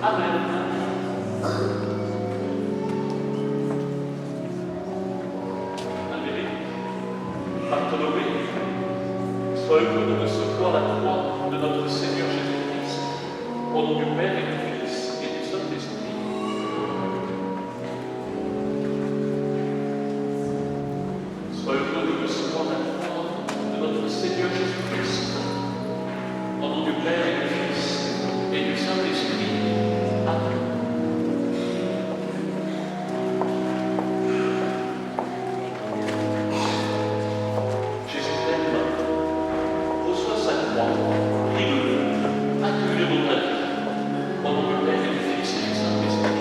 Amen. Amen. Bartholomé, sois heureux de recevoir la croix de notre Seigneur Jésus-Christ, au nom du Père et du Fils et du Saint-Esprit. Sois heureux de recevoir la croix de notre Seigneur Jésus-Christ, au nom du Père et du Fils et du Saint-Esprit. Amen. Jésus t'aime, reçois sa croix, prie-le, accueille-le dans ta vie, au nom du Père et du Fils et du Saint-Esprit.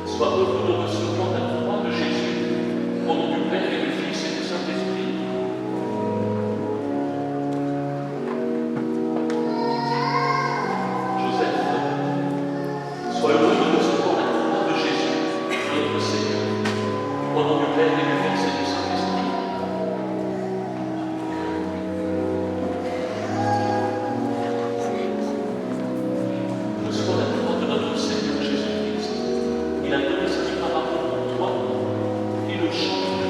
Sois heureux de recevoir la croix de Jésus, au nom du Père et du Fils et du Saint-Esprit. Joseph, sois heureux de recevoir la croix de Jésus, notre Seigneur, au nom du Père et du Fils et du Saint-Esprit. Reçois la croix de notre Seigneur Jésus-Christ. Il a donné sa vie par amour pour toi, il le chante,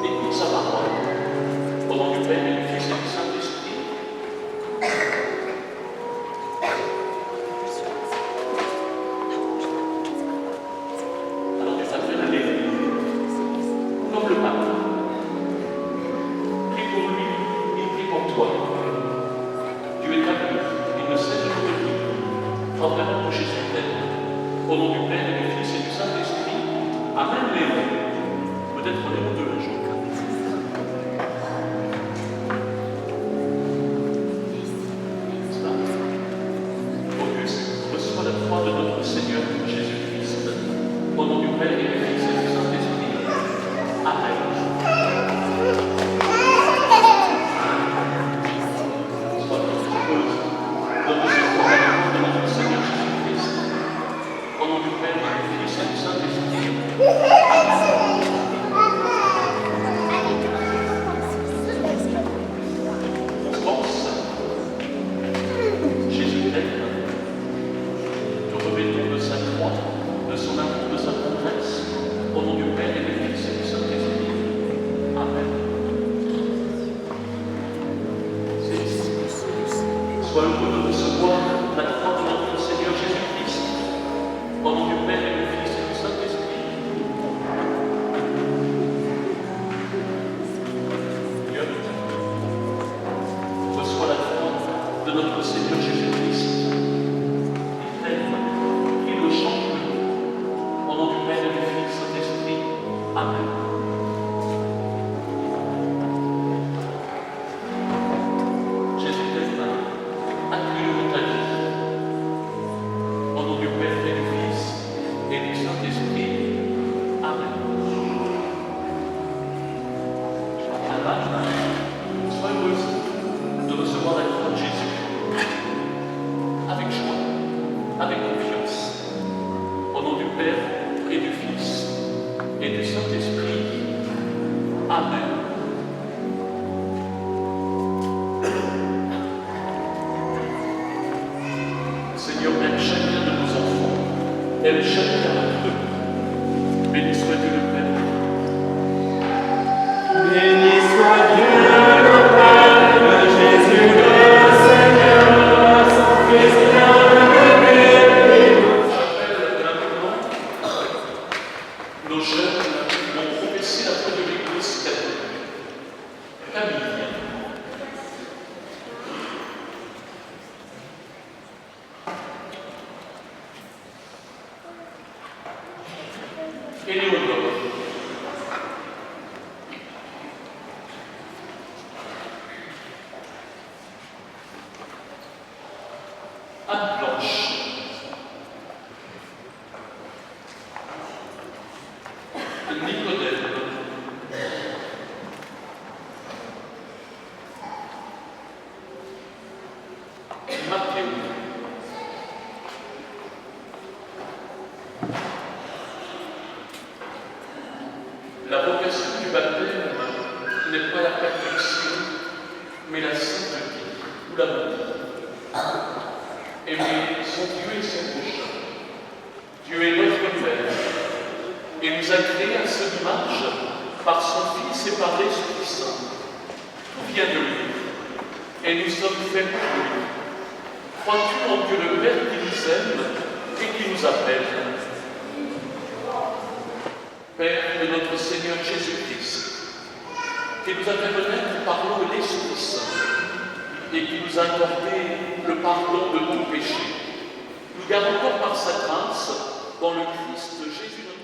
écoute sa parole, au nom du Père et du Fils et du Saint-Esprit. Alors tu t'appelles à l'église, comme le pape. Prie pour lui, il prie pour toi. Dieu est amour, il ne cesse de nous dire. Crois vraiment que Jésus t'aime. Au nom du Père et du Fils et du Saint-Esprit. Amen, Léon. Peut-être Léon de un jour. Auguste, reçois la croix de notre Seigneur Jésus-Christ. Au nom du Père et du Fils et du Saint-Esprit. Amen. Sois heureuse de recevoir la croix de notre Seigneur Jésus-Christ. Au nom du Père et du Fils et du Saint-Esprit. Constance, Jésus t'aime. Te revêtons de sa croix, de son amour, de sa tendresse, au nom du Père et du Fils et du Saint-Esprit. Amen. Sois heureux de recevoir la croix de notre Seigneur Jésus-Christ. Au nom du Père et du Fils et du Saint-Esprit. Dieu, reçois la croix de notre Seigneur Jésus-Christ. Il t'aime, il le chante. Au nom du Père et du Fils et du Saint-Esprit. Amen. Jésus t'aime, accueille-le dans ta vie. Au nom du Père et du Fils et du Saint-Esprit. Amen. Anna, sois heureuse de recevoir la croix de Jésus. Avec joie, avec confiance. Au nom du Père et du Fils et du Saint-Esprit. Amen. Seigneur, aime chacun de nos enfants. Aime chacun d'entre eux. Béni soit Dieu le Père. Béni soit Dieu le Père, Jésus le Seigneur, son Fils bien-aimé. J'appelle maintenant nos jeunes qui ont professé la foi de l'Église catholique. Camille. et Léonore. Anne Blanche. Nicodème. Mathéo. La vocation du baptême n'est pas la perfection, mais la sainteté ou la bonté. Aimer son Dieu et son prochain. Dieu est notre Père et nous a créés à son image par son Fils et par l'Esprit Saint. Tout vient de lui et nous sommes faits pour lui. Crois-tu en Dieu le Père qui nous aime et qui nous appelle? Père de notre Seigneur Jésus-Christ, qui nous a fait connaître par l'eau et l'Esprit Saint, et qui nous a accordé le pardon de tout péché, nous garde encore par sa grâce dans le Christ Jésus notre